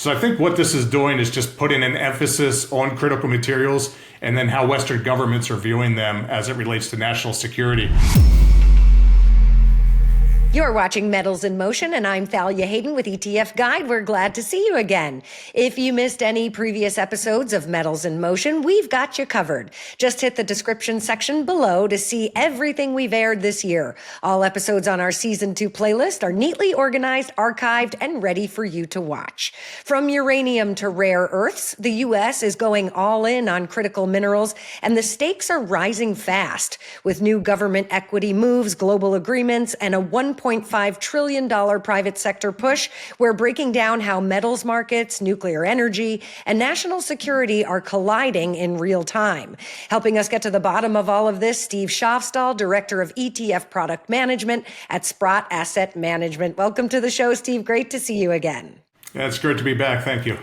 So I think what this is doing is just putting an emphasis on critical materials and then how Western governments are viewing them as it relates to national security. You're watching Metals in Motion, and I'm Thalia Hayden with ETF Guide. We're glad to see you again. If you missed any previous episodes of Metals in Motion, we've got you covered. Just hit the description section below to see everything we've aired this year. All episodes on our Season 2 playlist are neatly organized, archived, and ready for you to watch. From uranium to rare earths, the U.S. is going all in on critical minerals, and the stakes are rising fast. With new government equity moves, global agreements, and a $1.5 trillion private sector push, we're breaking down how metals markets, nuclear energy, and national security are colliding in real time. Helping us get to the bottom of all of this, Steve Schoffstall, Director of ETF Product Management at Sprott Asset Management. Welcome to the show, Steve. Great to see you again. Yeah, it's great to be back. Thank you.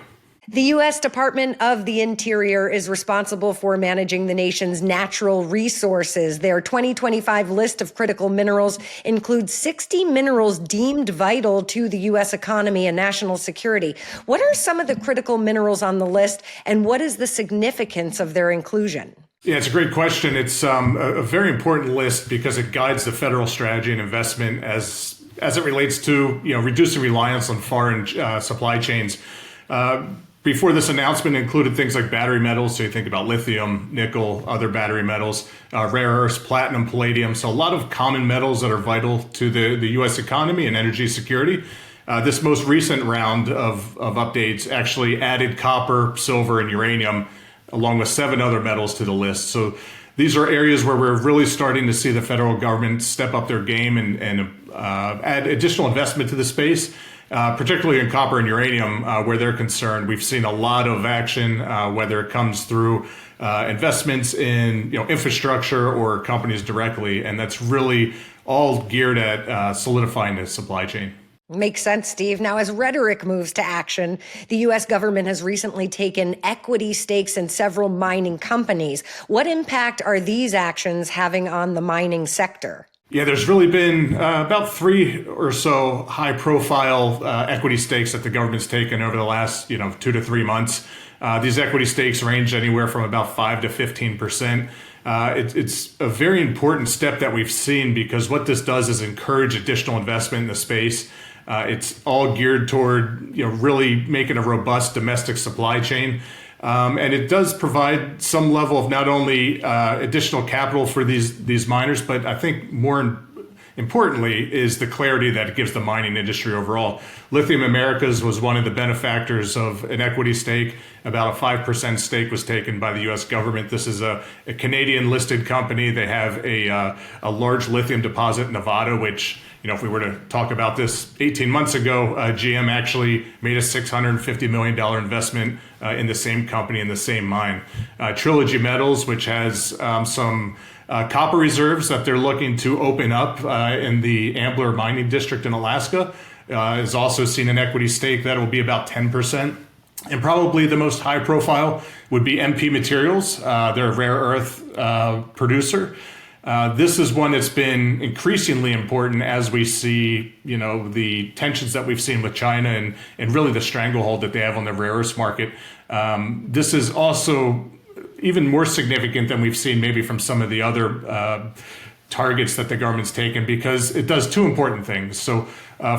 The U.S. Department of the Interior is responsible for managing the nation's natural resources. Their 2025 list of critical minerals includes 60 minerals deemed vital to the U.S. economy and national security. What are some of the critical minerals on the list, and what is the significance of their inclusion? Yeah, it's a great question. It's a very important list because it guides the federal strategy and investment as it relates to reducing reliance on foreign supply chains. Before this announcement included things like battery metals, so you think about lithium, nickel, other battery metals, rare earths, platinum, palladium. So a lot of common metals that are vital to the U.S. economy and energy security. This most recent round of updates actually added copper, silver, and uranium, along with 7 other metals to the list. So these are areas where we're really starting to see the federal government step up their game and add additional investment to the space. Particularly in copper and uranium, where they're concerned. We've seen a lot of action, whether it comes through investments in infrastructure or companies directly, and that's really all geared at solidifying the supply chain. Makes sense, Steve. Now, as rhetoric moves to action, the U.S. government has recently taken equity stakes in several mining companies. What impact are these actions having on the mining sector? Yeah, there's really been about 3 or so high-profile equity stakes that the government's taken over the last 2 to 3 months. These equity stakes range anywhere from about 5 to 15%. It's a very important step that we've seen because what this does is encourage additional investment in the space. It's all geared toward really making a robust domestic supply chain. And it does provide some level of not only additional capital for these miners, but I think more importantly is the clarity that it gives the mining industry overall. Lithium Americas was one of the benefactors of an equity stake. About a 5% stake was taken by the U.S. government. This is a Canadian listed company. They have a large lithium deposit in Nevada, which, if we were to talk about this 18 months ago, GM actually made a $650 million investment in the same company, in the same mine. Trilogy Metals, which has some copper reserves that they're looking to open up in the Ambler mining district in Alaska, has also seen an equity stake that will be about 10%. And probably the most high profile would be MP Materials. They're a rare earth producer. This is one that's been increasingly important as we see, the tensions that we've seen with China and really the stranglehold that they have on the rare earths market. This is also even more significant than we've seen maybe from some of the other targets that the government's taken because it does 2 important things. So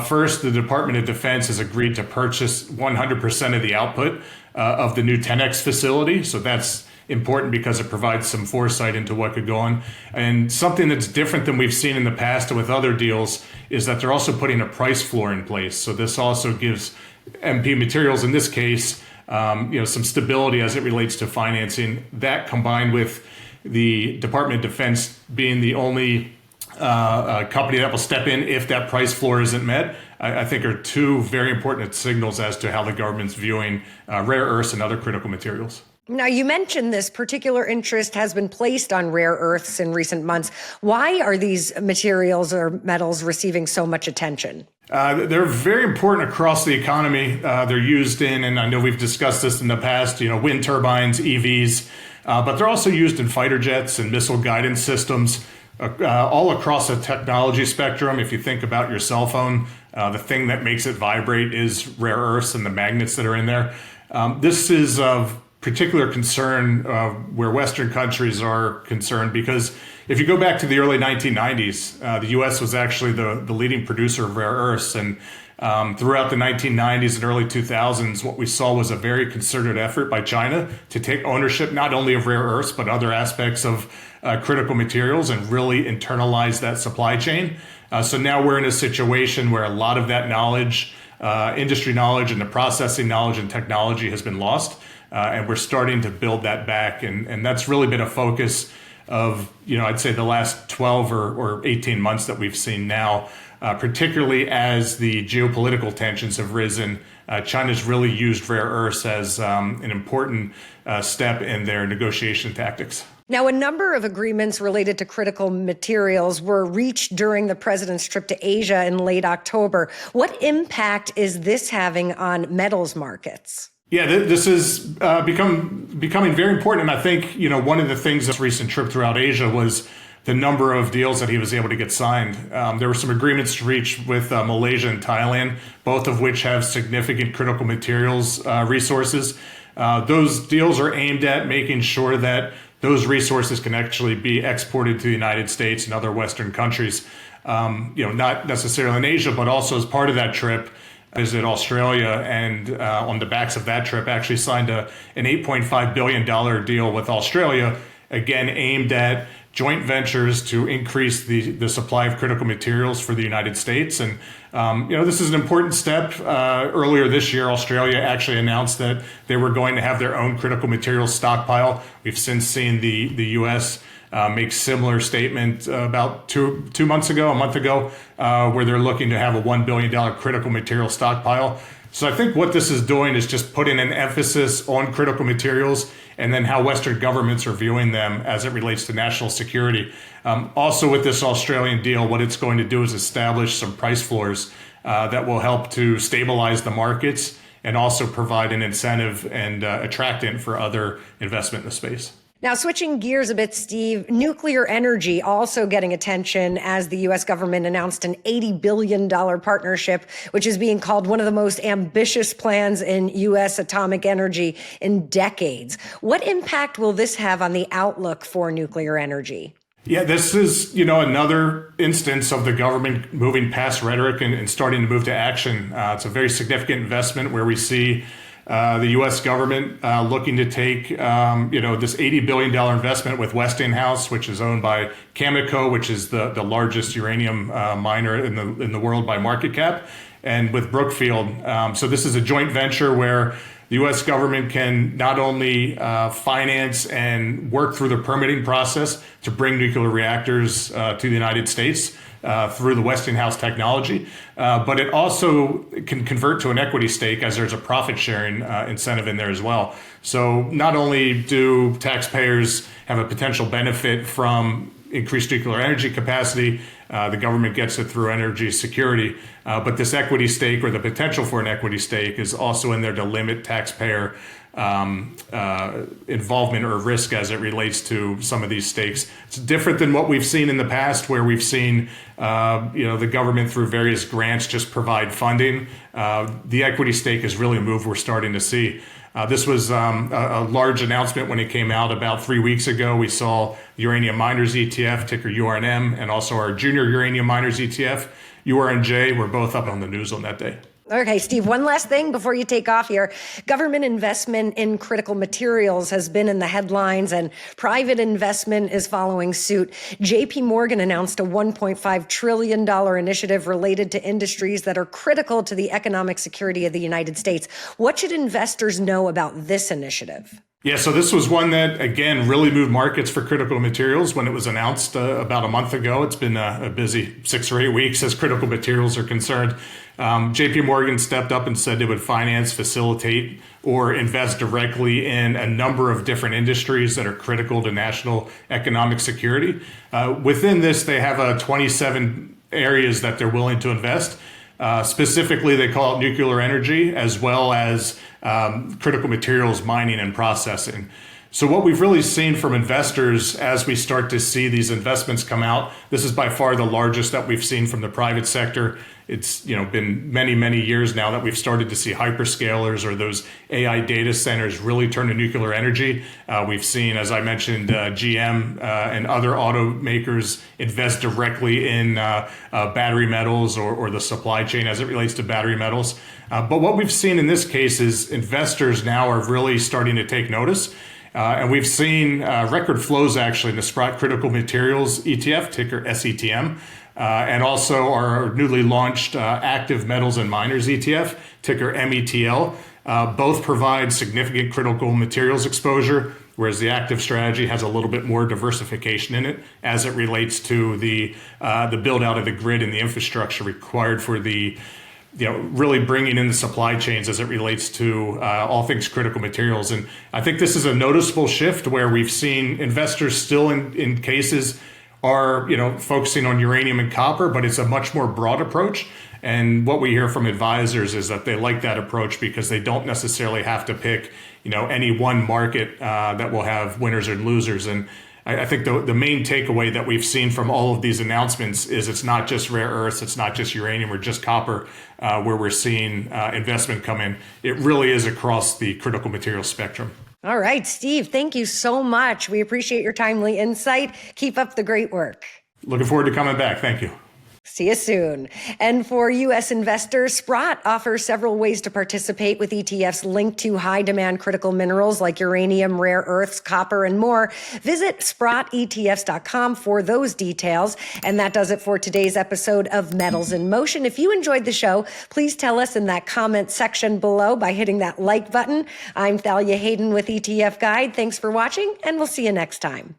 first, the Department of Defense has agreed to purchase 100% of the output of the new 10X facility. So that's important because it provides some foresight into what could go on. And something that's different than we've seen in the past with other deals is that they're also putting a price floor in place. So this also gives MP Materials, in this case, some stability as it relates to financing. That combined with the Department of Defense being the only company that will step in if that price floor isn't met, I think are 2 very important signals as to how the government's viewing rare earths and other critical materials. Now, you mentioned this particular interest has been placed on rare earths in recent months. Why are these materials or metals receiving so much attention? They're very important across the economy. They're used in, and I know we've discussed this in the past, wind turbines, EVs, but they're also used in fighter jets and missile guidance systems all across the technology spectrum. If you think about your cell phone, The thing that makes it vibrate is rare earths and the magnets that are in there. This is of particular concern where Western countries are concerned, because if you go back to the early 1990s, the U.S. was actually the leading producer of rare earths. And throughout the 1990s and early 2000s, what we saw was a very concerted effort by China to take ownership not only of rare earths, but other aspects of critical materials and really internalize that supply chain. So now we're in a situation where a lot of that knowledge, industry knowledge and the processing knowledge and technology has been lost. And we're starting to build that back. And that's really been a focus of, I'd say the last 12 or 18 months that we've seen now, particularly as the geopolitical tensions have risen. China's really used rare earths as an important step in their negotiation tactics. Now, a number of agreements related to critical materials were reached during the president's trip to Asia in late October. What impact is this having on metals markets? Yeah, this is becoming very important. And I think, one of the things this recent trip throughout Asia was the number of deals that he was able to get signed. There were some agreements to reach with Malaysia and Thailand, both of which have significant critical materials resources. Those deals are aimed at making sure that those resources can actually be exported to the United States and other Western countries, not necessarily in Asia, but also as part of that trip, visited Australia, and on the backs of that trip actually signed an $8.5 billion deal with Australia, again aimed at joint ventures to increase the supply of critical materials for the United States. And, this is an important step. Earlier this year, Australia actually announced that they were going to have their own critical materials stockpile. We've since seen the U.S. Make similar statement about a month ago, where they're looking to have a $1 billion critical material stockpile. So I think what this is doing is just putting an emphasis on critical materials and then how Western governments are viewing them as it relates to national security. Also with this Australian deal, what it's going to do is establish some price floors that will help to stabilize the markets and also provide an incentive and attractant for other investment in the space. Now, switching gears a bit, Steve, nuclear energy also getting attention as the U.S. government announced an $80 billion partnership, which is being called one of the most ambitious plans in U.S. atomic energy in decades. What impact will this have on the outlook for nuclear energy? Yeah, this is, another instance of the government moving past rhetoric and starting to move to action. It's a very significant investment where we see the U.S. government looking to take, this $80 billion investment with Westinghouse, which is owned by Cameco, which is the largest uranium miner in the world by market cap, and with Brookfield. So this is a joint venture where the U.S. government can not only finance and work through the permitting process to bring nuclear reactors to the United States, through the Westinghouse technology, but it also can convert to an equity stake as there's a profit sharing incentive in there as well. So not only do taxpayers have a potential benefit from increased nuclear energy capacity, the government gets it through energy security, but this equity stake or the potential for an equity stake is also in there to limit taxpayer involvement or risk as it relates to some of these stakes. It's different than what we've seen in the past, where we've seen the government through various grants just provide funding. The equity stake is really a move we're starting to see. This was a large announcement when it came out about 3 weeks ago. We saw Uranium Miners ETF, ticker URNM, and also our Junior Uranium Miners ETF, URNJ, were both up on the news on that day. Okay, Steve, one last thing before you take off here. Government investment in critical materials has been in the headlines, and private investment is following suit. JP Morgan announced a $1.5 trillion initiative related to industries that are critical to the economic security of the United States. What should investors know about this initiative? Yeah, so this was one that, again, really moved markets for critical materials when it was announced about a month ago. It's been a busy 6 or 8 weeks as critical materials are concerned. JP Morgan stepped up and said they would finance, facilitate, or invest directly in a number of different industries that are critical to national economic security. Within this, they have 27 areas that they're willing to invest. Specifically, they call it nuclear energy, as well as critical materials mining and processing. So what we've really seen from investors as we start to see these investments come out, this is by far the largest that we've seen from the private sector. It's been many, many years now that we've started to see hyperscalers or those AI data centers really turn to nuclear energy. We've seen, as I mentioned, GM and other automakers invest directly in battery metals or the supply chain as it relates to battery metals. But what we've seen in this case is investors now are really starting to take notice. And we've seen record flows actually in the Sprott Critical Materials ETF, ticker SETM, and also our newly launched Active Metals and Miners ETF, ticker METL. Both provide significant critical materials exposure, whereas the active strategy has a little bit more diversification in it as it relates to the build out of the grid and the infrastructure required for the really bringing in the supply chains as it relates to all things critical materials. And I think this is a noticeable shift where we've seen investors still in cases are, focusing on uranium and copper, but it's a much more broad approach. And what we hear from advisors is that they like that approach because they don't necessarily have to pick, any one market that will have winners and losers. And I think the main takeaway that we've seen from all of these announcements is it's not just rare earths, it's not just uranium or just copper where we're seeing investment come in. It really is across the critical materials spectrum. All right, Steve, thank you so much. We appreciate your timely insight. Keep up the great work. Looking forward to coming back. Thank you. See you soon. And for U.S. investors, Sprott offers several ways to participate with ETFs linked to high demand critical minerals like uranium, rare earths, copper, and more. Visit SprottETFs.com for those details. And that does it for today's episode of Metals in Motion. If you enjoyed the show, please tell us in that comment section below by hitting that like button. I'm Thalia Hayden with ETF Guide. Thanks for watching, and we'll see you next time.